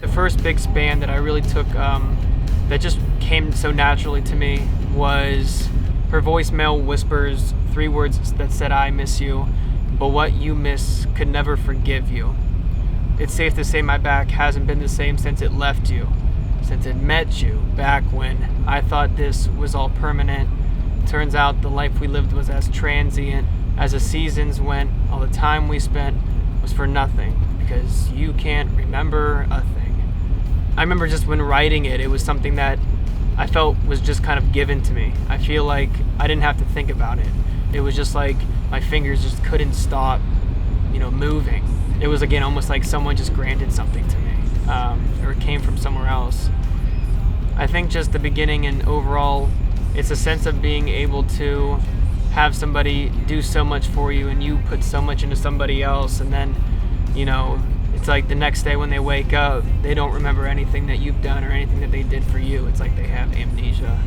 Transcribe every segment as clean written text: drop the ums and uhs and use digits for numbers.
The first big span that I really took that just came so naturally to me was her voicemail whispers 3 words that said, "I miss you, but what you miss could never forgive you. It's safe to say my back hasn't been the same since it left you, since it met you back when I thought this was all permanent. Turns out the life we lived was as transient as the seasons went. All the time we spent was for nothing because you can't remember a thing." I remember just when writing it, it was something that I felt was just kind of given to me. I feel like I didn't have to think about it. It was just like my fingers just couldn't stop, moving. It was, again, almost like someone just granted something to me, or it came from somewhere else. I think just the beginning and overall, it's a sense of being able to have somebody do so much for you and you put so much into somebody else, and then, it's like the next day when they wake up, they don't remember anything that you've done or anything that they did for you. It's like they have amnesia.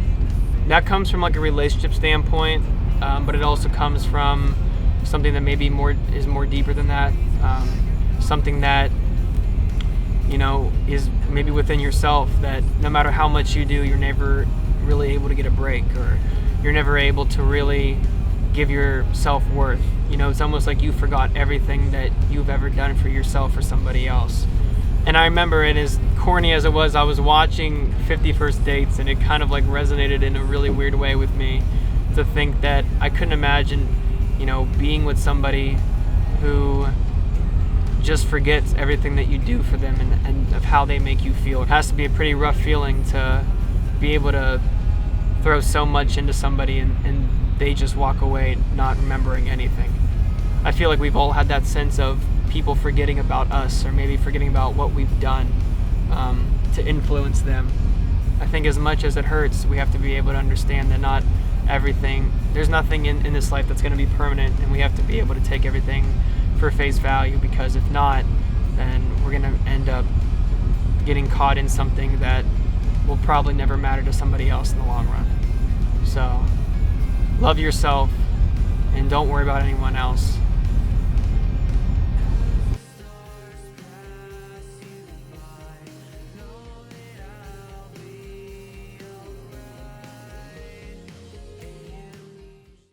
That comes from like a relationship standpoint, but it also comes from something that maybe is more deeper than that. Something that, is maybe within yourself, that no matter how much you do, you're never really able to get a break, or you're never able to really give your self-worth. It's almost like you forgot everything that you've ever done for yourself or somebody else. And I remember, and as corny as it was, I was watching 50 First Dates, and it kind of like resonated in a really weird way with me to think that I couldn't imagine, being with somebody who just forgets everything that you do for them and of how they make you feel. It has to be a pretty rough feeling to be able to throw so much into somebody and they just walk away not remembering anything. I feel like we've all had that sense of people forgetting about us, or maybe forgetting about what we've done to influence them. I think as much as it hurts, we have to be able to understand that not everything, there's nothing in this life that's going to be permanent, and we have to be able to take everything for face value, because if not, then we're going to end up getting caught in something that will probably never matter to somebody else in the long run. So love yourself and don't worry about anyone else.